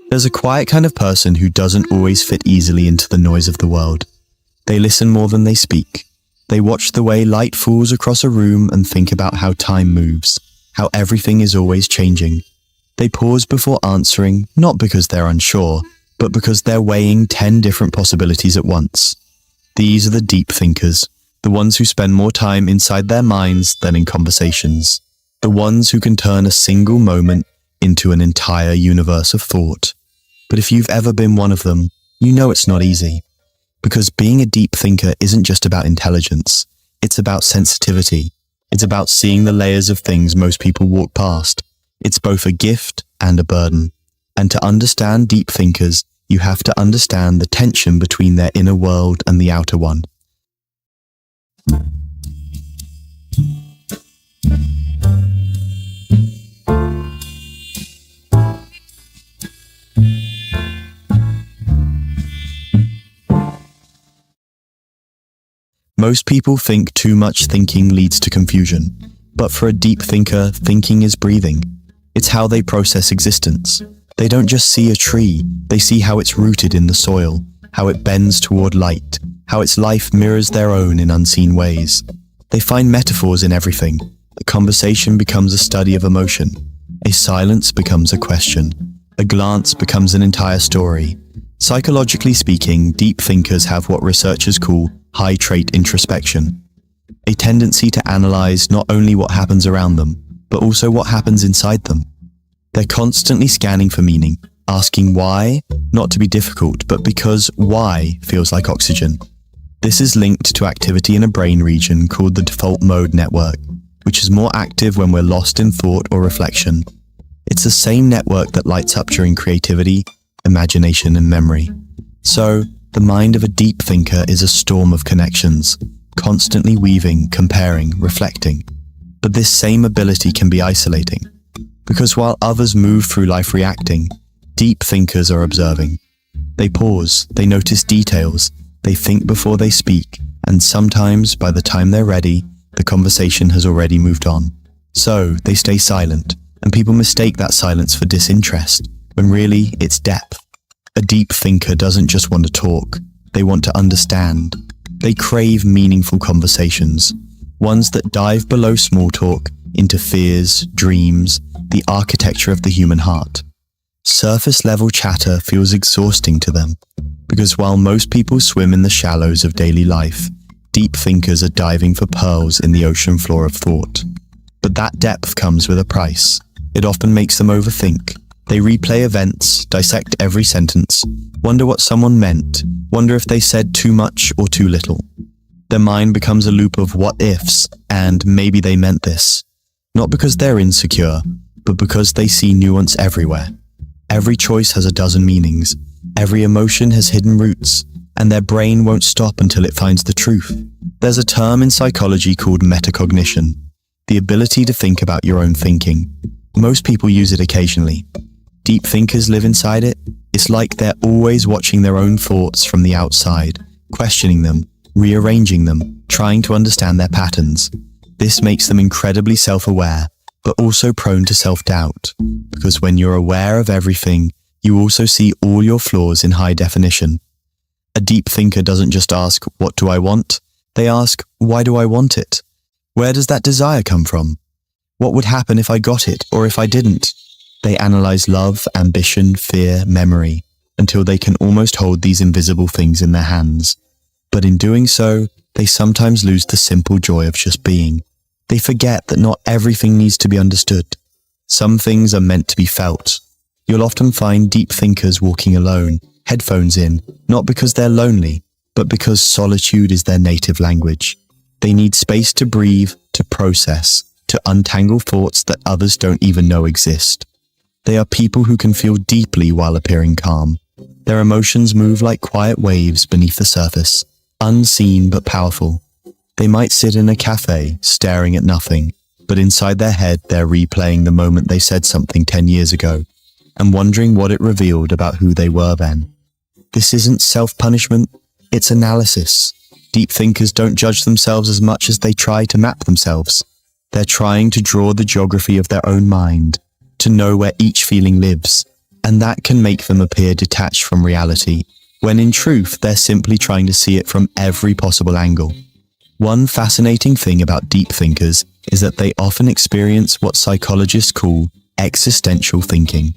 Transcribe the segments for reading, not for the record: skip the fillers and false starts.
There's a quiet kind of person who doesn't always fit easily into the noise of the world. They listen more than they speak. They watch the way light falls across a room and think about how time moves, how everything is always changing. They pause before answering, not because they're unsure, but because they're weighing 10 different possibilities at once. These are the deep thinkers, the ones who spend more time inside their minds than in conversations, the ones who can turn a single moment into an entire universe of thought. But if you've ever been one of them, you know it's not easy. Because being a deep thinker isn't just about intelligence, it's about sensitivity. It's about seeing the layers of things most people walk past. It's both a gift and a burden. And to understand deep thinkers, you have to understand the tension between their inner world and the outer one. Most people think too much thinking leads to confusion, but for a deep thinker, thinking is breathing. It's how they process existence. They don't just see a tree, they see how it's rooted in the soil, how it bends toward light, how its life mirrors their own in unseen ways. They find metaphors in everything. A conversation becomes a study of emotion. A silence becomes a question. A glance becomes an entire story. Psychologically speaking, deep thinkers have what researchers call high trait introspection, a tendency to analyze not only what happens around them, but also what happens inside them. They're constantly scanning for meaning, asking why, not to be difficult, but because why feels like oxygen. This is linked to activity in a brain region called the default mode network, which is more active when we're lost in thought or reflection. It's the same network that lights up during creativity, imagination, and memory. So, the mind of a deep thinker is a storm of connections, constantly weaving, comparing, reflecting. But this same ability can be isolating, because while others move through life reacting, deep thinkers are observing. They pause, they notice details, they think before they speak, and sometimes, by the time they're ready, the conversation has already moved on. So, they stay silent, and people mistake that silence for disinterest, when really it's depth. A deep thinker doesn't just want to talk, they want to understand. They crave meaningful conversations, ones that dive below small talk into fears, dreams, the architecture of the human heart. Surface-level chatter feels exhausting to them, because while most people swim in the shallows of daily life, deep thinkers are diving for pearls in the ocean floor of thought. But that depth comes with a price. It often makes them overthink. They replay events, dissect every sentence, wonder what someone meant, wonder if they said too much or too little. Their mind becomes a loop of what-ifs, and maybe they meant this. Not because they're insecure, but because they see nuance everywhere. Every choice has a dozen meanings, every emotion has hidden roots, and their brain won't stop until it finds the truth. There's a term in psychology called meta-cognition, the ability to think about your own thinking. Most people use it occasionally. Deep thinkers live inside it. It's like they're always watching their own thoughts from the outside, questioning them, rearranging them, trying to understand their patterns. This makes them incredibly self-aware, but also prone to self-doubt, because when you're aware of everything, you also see all your flaws in high definition. A deep thinker doesn't just ask, "What do I want?" They ask, "Why do I want it? Where does that desire come from? What would happen if I got it or if I didn't?" They analyze love, ambition, fear, memory, until they can almost hold these invisible things in their hands. But in doing so, they sometimes lose the simple joy of just being. They forget that not everything needs to be understood. Some things are meant to be felt. You'll often find deep thinkers walking alone, headphones in, not because they're lonely, but because solitude is their native language. They need space to breathe, to process, to untangle thoughts that others don't even know exist. They are people who can feel deeply while appearing calm. Their emotions move like quiet waves beneath the surface, unseen but powerful. They might sit in a cafe, staring at nothing, but inside their head they're replaying the moment they said something 10 years ago, and wondering what it revealed about who they were then. This isn't self-punishment, it's analysis. Deep thinkers don't judge themselves as much as they try to map themselves. They're trying to draw the geography of their own mind, to know where each feeling lives, and that can make them appear detached from reality, when in truth they're simply trying to see it from every possible angle. One fascinating thing about deep thinkers is that they often experience what psychologists call existential thinking.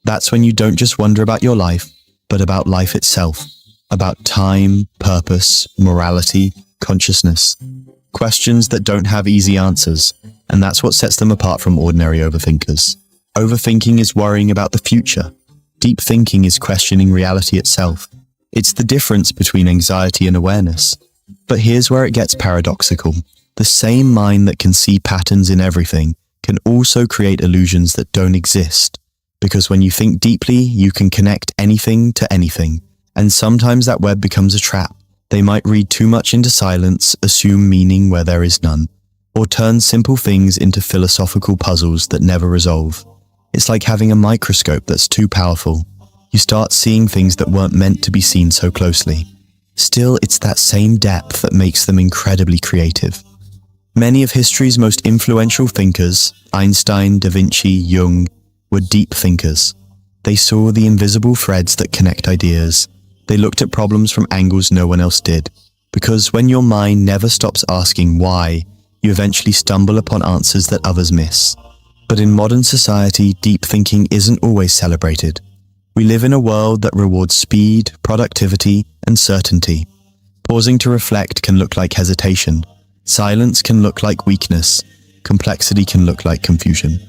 That's when you don't just wonder about your life, but about life itself, about time, purpose, morality, consciousness. Questions that don't have easy answers, and that's what sets them apart from ordinary overthinkers. Overthinking is worrying about the future. Deep thinking is questioning reality itself. It's the difference between anxiety and awareness. But here's where it gets paradoxical. The same mind that can see patterns in everything can also create illusions that don't exist. Because when you think deeply, you can connect anything to anything. And sometimes that web becomes a trap. They might read too much into silence, assume meaning where there is none, or turn simple things into philosophical puzzles that never resolve. It's like having a microscope that's too powerful. You start seeing things that weren't meant to be seen so closely. Still, it's that same depth that makes them incredibly creative. Many of history's most influential thinkers, Einstein, Da Vinci, Jung, were deep thinkers. They saw the invisible threads that connect ideas. They looked at problems from angles no one else did. Because when your mind never stops asking why, you eventually stumble upon answers that others miss. But in modern society, deep thinking isn't always celebrated. We live in a world that rewards speed, productivity, and certainty. Pausing to reflect can look like hesitation. Silence can look like weakness. Complexity can look like confusion.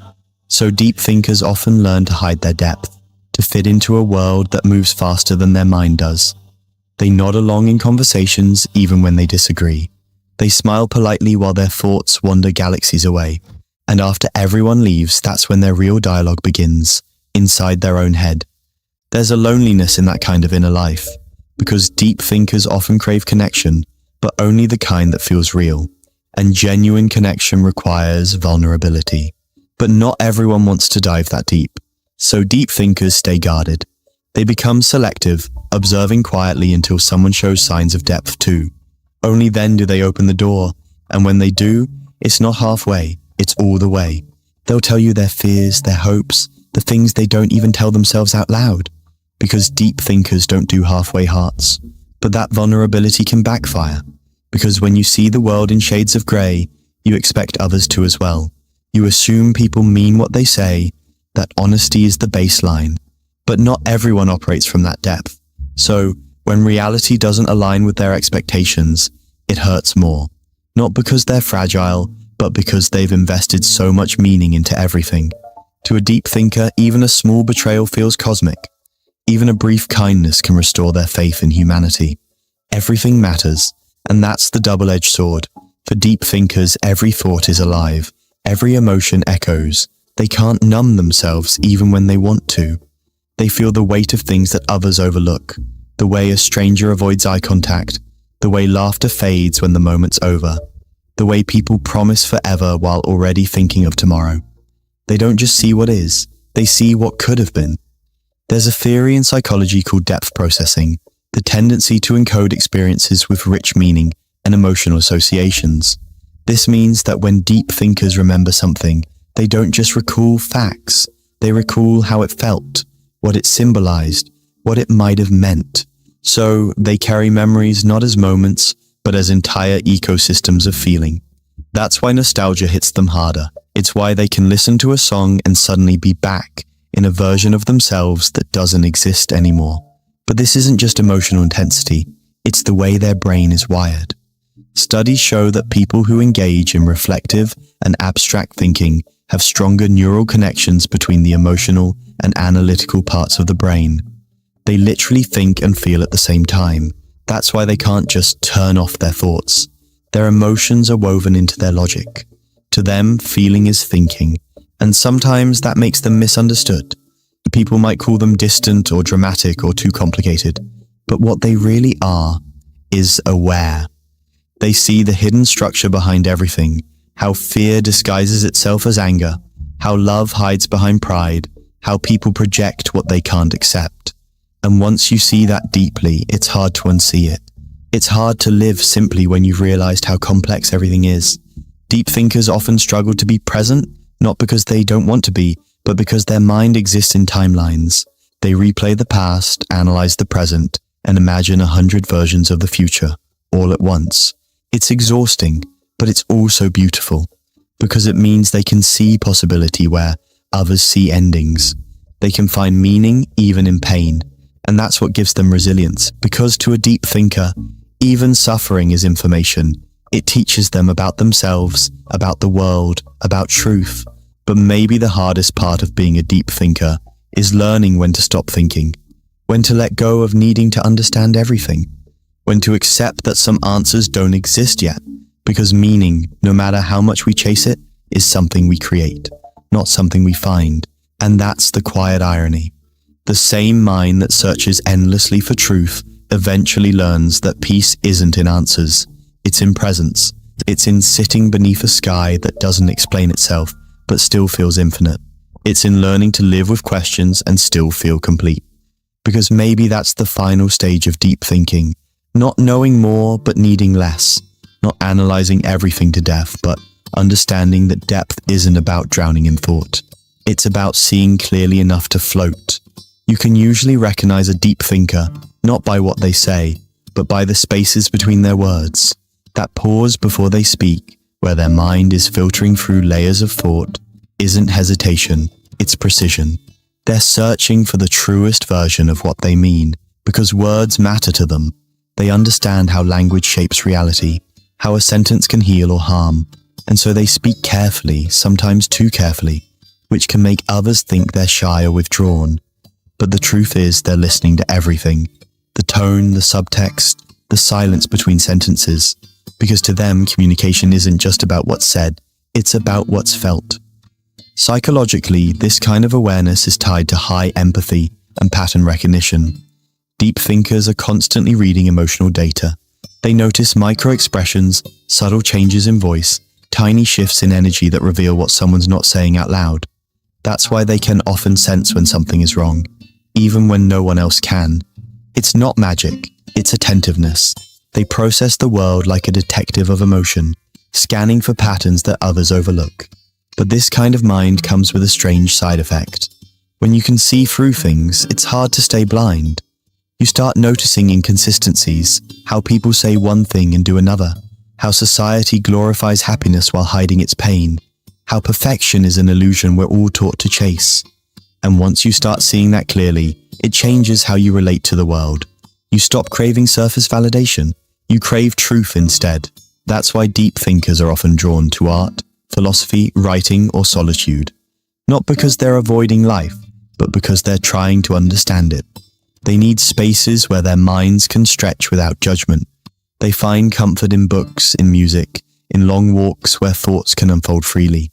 So deep thinkers often learn to hide their depth, to fit into a world that moves faster than their mind does. They nod along in conversations even when they disagree. They smile politely while their thoughts wander galaxies away. And after everyone leaves, that's when their real dialogue begins, inside their own head. There's a loneliness in that kind of inner life, because deep thinkers often crave connection, but only the kind that feels real. And genuine connection requires vulnerability. But not everyone wants to dive that deep. So deep thinkers stay guarded. They become selective, observing quietly until someone shows signs of depth too. Only then do they open the door, and when they do, it's not halfway, it's all the way. They'll tell you their fears, their hopes, the things they don't even tell themselves out loud. Because deep thinkers don't do halfway hearts. But that vulnerability can backfire. Because when you see the world in shades of grey, you expect others to as well. You assume people mean what they say, that honesty is the baseline. But not everyone operates from that depth. So, when reality doesn't align with their expectations, it hurts more. Not because they're fragile, but because they've invested so much meaning into everything. To a deep thinker, even a small betrayal feels cosmic. Even a brief kindness can restore their faith in humanity. Everything matters, and that's the double-edged sword. For deep thinkers, every thought is alive. Every emotion echoes. They can't numb themselves even when they want to. They feel the weight of things that others overlook. The way a stranger avoids eye contact. The way laughter fades when the moment's over. The way people promise forever while already thinking of tomorrow. They don't just see what is, they see what could have been. There's a theory in psychology called depth processing, the tendency to encode experiences with rich meaning and emotional associations. This means that when deep thinkers remember something, they don't just recall facts, they recall how it felt, what it symbolized, what it might have meant. So they carry memories not as moments, but as entire ecosystems of feeling. That's why nostalgia hits them harder. It's why they can listen to a song and suddenly be back in a version of themselves that doesn't exist anymore. But this isn't just emotional intensity, it's the way their brain is wired. Studies show that people who engage in reflective and abstract thinking have stronger neural connections between the emotional and analytical parts of the brain. They literally think and feel at the same time. That's why they can't just turn off their thoughts. Their emotions are woven into their logic. To them, feeling is thinking, and sometimes that makes them misunderstood. People might call them distant or dramatic or too complicated, but what they really are is aware. They see the hidden structure behind everything, how fear disguises itself as anger, how love hides behind pride, how people project what they can't accept. And once you see that deeply, it's hard to unsee it. It's hard to live simply when you've realized how complex everything is. Deep thinkers often struggle to be present, not because they don't want to be, but because their mind exists in timelines. They replay the past, analyze the present, and imagine 100 versions of the future, all at once. It's exhausting, but it's also beautiful, because it means they can see possibility where others see endings. They can find meaning even in pain, and that's what gives them resilience, because to a deep thinker, even suffering is information. It teaches them about themselves, about the world, about truth. But maybe the hardest part of being a deep thinker is learning when to stop thinking, when to let go of needing to understand everything, when to accept that some answers don't exist yet, because meaning, no matter how much we chase it, is something we create, not something we find. And that's the quiet irony. The same mind that searches endlessly for truth eventually learns that peace isn't in answers, it's in presence. It's in sitting beneath a sky that doesn't explain itself, but still feels infinite. It's in learning to live with questions and still feel complete. Because maybe that's the final stage of deep thinking, not knowing more but needing less, not analyzing everything to death, but understanding that depth isn't about drowning in thought. It's about seeing clearly enough to float. You can usually recognize a deep thinker, not by what they say, but by the spaces between their words. That pause before they speak, where their mind is filtering through layers of thought, isn't hesitation, it's precision. They're searching for the truest version of what they mean, because words matter to them. They understand how language shapes reality, how a sentence can heal or harm, and so they speak carefully, sometimes too carefully, which can make others think they're shy or withdrawn. But the truth is they're listening to everything. The tone, the subtext, the silence between sentences. Because to them, communication isn't just about what's said, it's about what's felt. Psychologically, this kind of awareness is tied to high empathy and pattern recognition. Deep thinkers are constantly reading emotional data. They notice micro-expressions, subtle changes in voice, tiny shifts in energy that reveal what someone's not saying out loud. That's why they can often sense when something is wrong, even when no one else can. It's not magic, it's attentiveness. They process the world like a detective of emotion, scanning for patterns that others overlook. But this kind of mind comes with a strange side effect. When you can see through things, it's hard to stay blind. You start noticing inconsistencies, how people say one thing and do another, how society glorifies happiness while hiding its pain, how perfection is an illusion we're all taught to chase. And once you start seeing that clearly, it changes how you relate to the world. You stop craving surface validation. You crave truth instead. That's why deep thinkers are often drawn to art, philosophy, writing, or solitude. Not because they're avoiding life, but because they're trying to understand it. They need spaces where their minds can stretch without judgment. They find comfort in books, in music, in long walks where thoughts can unfold freely.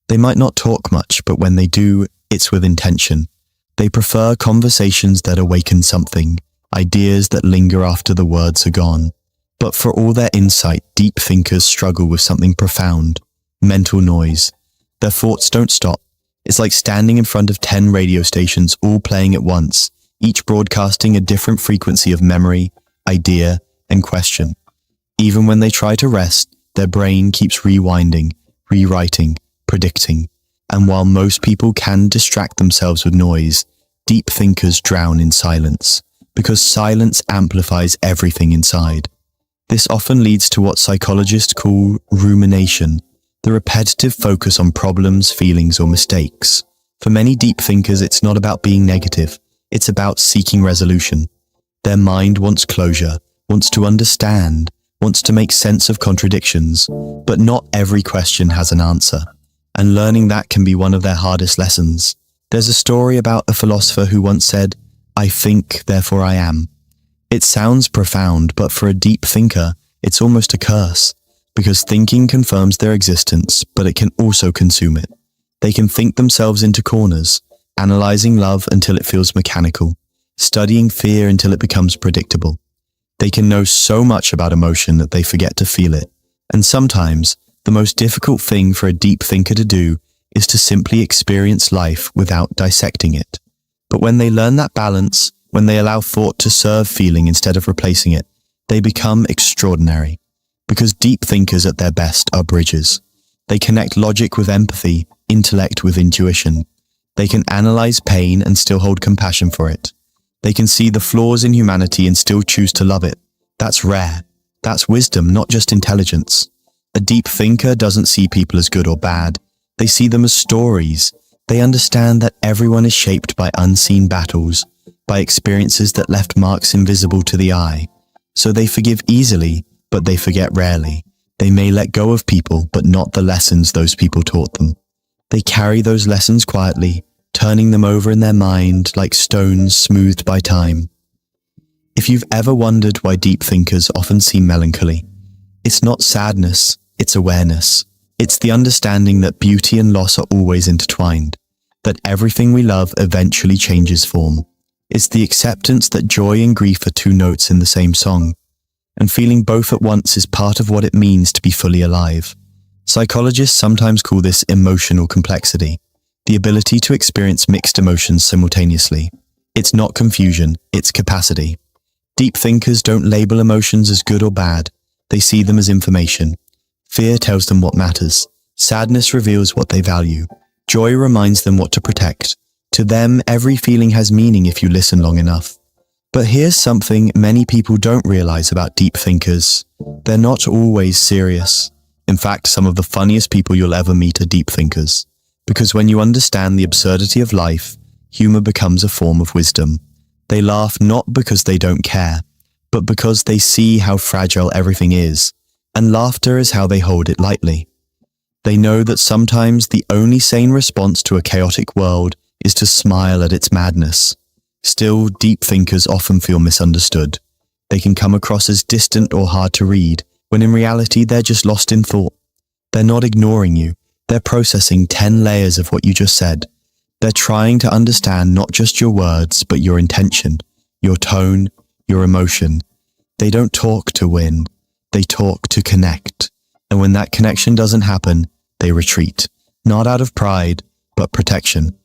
They might not talk much, but when they do, it's with intention. They prefer conversations that awaken something, ideas that linger after the words are gone. But for all their insight, deep thinkers struggle with something profound, mental noise. Their thoughts don't stop. It's like standing in front of 10 radio stations all playing at once, each broadcasting a different frequency of memory, idea, and question. Even when they try to rest, their brain keeps rewinding, rewriting, predicting. And while most people can distract themselves with noise, deep thinkers drown in silence, because silence amplifies everything inside. This often leads to what psychologists call rumination, the repetitive focus on problems, feelings, or mistakes. For many deep thinkers, it's not about being negative, it's about seeking resolution. Their mind wants closure, wants to understand, wants to make sense of contradictions, but not every question has an answer. And learning that can be one of their hardest lessons. There's a story about a philosopher who once said, "I think, therefore I am." It sounds profound, but for a deep thinker, it's almost a curse, because thinking confirms their existence, but it can also consume it. They can think themselves into corners, analyzing love until it feels mechanical, studying fear until it becomes predictable. They can know so much about emotion that they forget to feel it. And sometimes, the most difficult thing for a deep thinker to do is to simply experience life without dissecting it. But when they learn that balance, when they allow thought to serve feeling instead of replacing it, they become extraordinary. Because deep thinkers at their best are bridges. They connect logic with empathy, intellect with intuition. They can analyze pain and still hold compassion for it. They can see the flaws in humanity and still choose to love it. That's rare. That's wisdom, not just intelligence. A deep thinker doesn't see people as good or bad. They see them as stories. They understand that everyone is shaped by unseen battles, by experiences that left marks invisible to the eye. So they forgive easily, but they forget rarely. They may let go of people, but not the lessons those people taught them. They carry those lessons quietly, turning them over in their mind like stones smoothed by time. If you've ever wondered why deep thinkers often seem melancholy, it's not sadness, it's awareness. It's the understanding that beauty and loss are always intertwined, that everything we love eventually changes form. It's the acceptance that joy and grief are two notes in the same song, and feeling both at once is part of what it means to be fully alive. Psychologists sometimes call this emotional complexity, the ability to experience mixed emotions simultaneously. It's not confusion, it's capacity. Deep thinkers don't label emotions as good or bad. They see them as information. Fear tells them what matters. Sadness reveals what they value. Joy reminds them what to protect. To them, every feeling has meaning if you listen long enough. But here's something many people don't realize about deep thinkers. They're not always serious. In fact, some of the funniest people you'll ever meet are deep thinkers. Because when you understand the absurdity of life, humor becomes a form of wisdom. They laugh not because they don't care, but because they see how fragile everything is, and laughter is how they hold it lightly. They know that sometimes the only sane response to a chaotic world is to smile at its madness. Still, deep thinkers often feel misunderstood. They can come across as distant or hard to read, when in reality they're just lost in thought. They're not ignoring you, they're processing 10 layers of what you just said. They're trying to understand not just your words, but your intention, your tone, your emotion. They don't talk to win, they talk to connect. And when that connection doesn't happen, they retreat, not out of pride, but protection.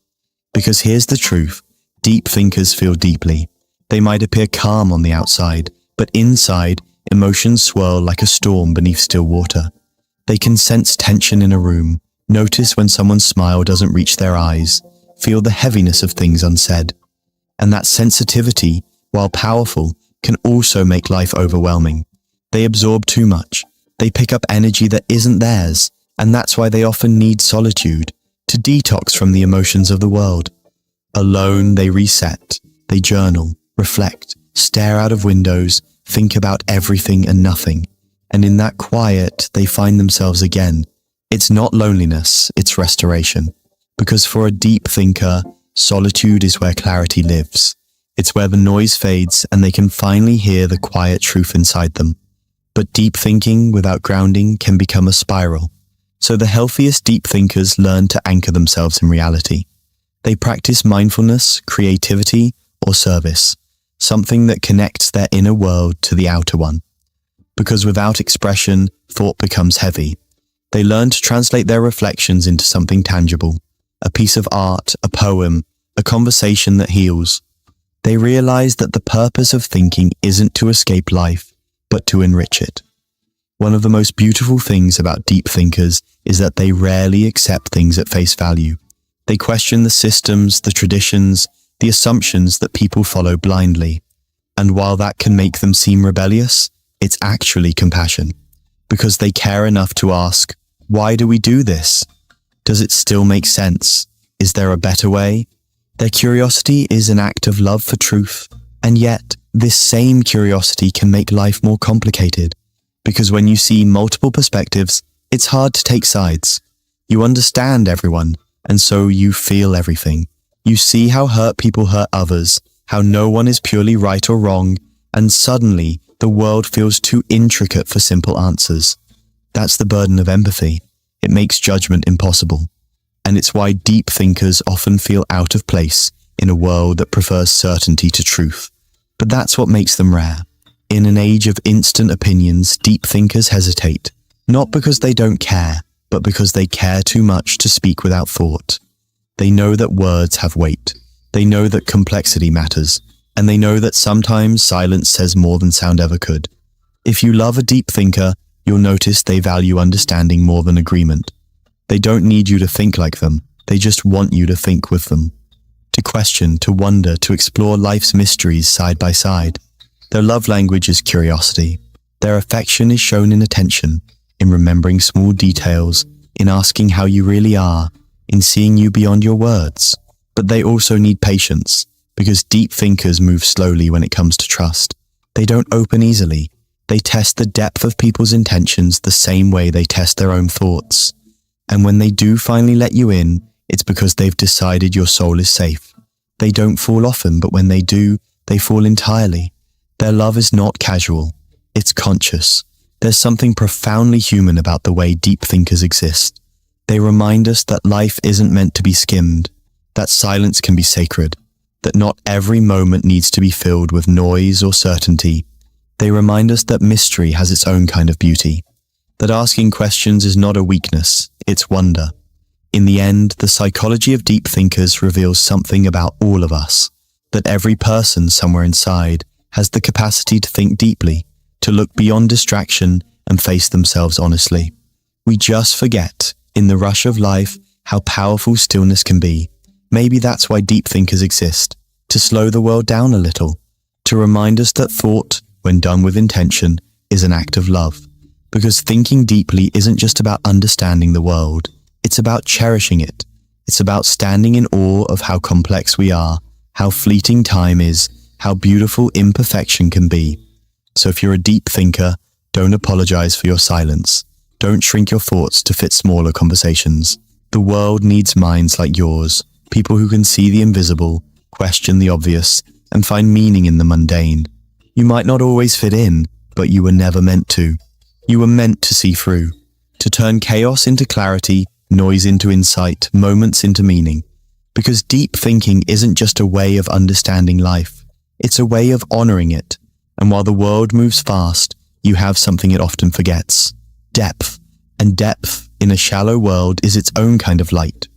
Because here's the truth, deep thinkers feel deeply. They might appear calm on the outside, but inside, emotions swirl like a storm beneath still water. They can sense tension in a room, notice when someone's smile doesn't reach their eyes, feel the heaviness of things unsaid. And that sensitivity, while powerful, can also make life overwhelming. They absorb too much. They pick up energy that isn't theirs, and that's why they often need solitude, to detox from the emotions of the world. Alone, they reset. They journal, reflect, stare out of windows, think about everything and nothing. And in that quiet, they find themselves again. It's not loneliness, it's restoration. Because for a deep thinker, solitude is where clarity lives. It's where the noise fades and they can finally hear the quiet truth inside them. But deep thinking without grounding can become a spiral. So the healthiest deep thinkers learn to anchor themselves in reality. They practice mindfulness, creativity, or service, something that connects their inner world to the outer one. Because without expression, thought becomes heavy. They learn to translate their reflections into something tangible, a piece of art, a poem, a conversation that heals. They realize that the purpose of thinking isn't to escape life, but to enrich it. One of the most beautiful things about deep thinkers is that they rarely accept things at face value. They question the systems, the traditions, the assumptions that people follow blindly. And while that can make them seem rebellious, it's actually compassion. Because they care enough to ask, why do we do this? Does it still make sense? Is there a better way? Their curiosity is an act of love for truth. And yet, this same curiosity can make life more complicated. Because when you see multiple perspectives, it's hard to take sides. You understand everyone, and so you feel everything. You see how hurt people hurt others, how no one is purely right or wrong, and suddenly the world feels too intricate for simple answers. That's the burden of empathy. It makes judgment impossible. And it's why deep thinkers often feel out of place in a world that prefers certainty to truth. But that's what makes them rare. In an age of instant opinions, deep thinkers hesitate, not because they don't care, but because they care too much to speak without thought. They know that words have weight. They know that complexity matters, and they know that sometimes silence says more than sound ever could. If you love a deep thinker, you'll notice they value understanding more than agreement. They don't need you to think like them. They just want you to think with them, to question, to wonder, to explore life's mysteries side by side. Their love language is curiosity. Their affection is shown in attention, in remembering small details, in asking how you really are, in seeing you beyond your words. But they also need patience, because deep thinkers move slowly when it comes to trust. They don't open easily. They test the depth of people's intentions the same way they test their own thoughts. And when they do finally let you in, it's because they've decided your soul is safe. They don't fall often, but when they do, they fall entirely. Their love is not casual. It's conscious. There's something profoundly human about the way deep thinkers exist. They remind us that life isn't meant to be skimmed, that silence can be sacred, that not every moment needs to be filled with noise or certainty. They remind us that mystery has its own kind of beauty, that asking questions is not a weakness, it's wonder. In the end, the psychology of deep thinkers reveals something about all of us, that every person somewhere inside has the capacity to think deeply, to look beyond distraction and face themselves honestly. We just forget, in the rush of life, how powerful stillness can be. Maybe that's why deep thinkers exist, to slow the world down a little, to remind us that thought, when done with intention, is an act of love. Because thinking deeply isn't just about understanding the world, it's about cherishing it. It's about standing in awe of how complex we are, how fleeting time is, how beautiful imperfection can be. So if you're a deep thinker, don't apologize for your silence. Don't shrink your thoughts to fit smaller conversations. The world needs minds like yours, people who can see the invisible, question the obvious, and find meaning in the mundane. You might not always fit in, but you were never meant to. You were meant to see through, to turn chaos into clarity, noise into insight, moments into meaning. Because deep thinking isn't just a way of understanding life, it's a way of honoring it. And while the world moves fast, you have something it often forgets: depth. And depth, in a shallow world, is its own kind of light.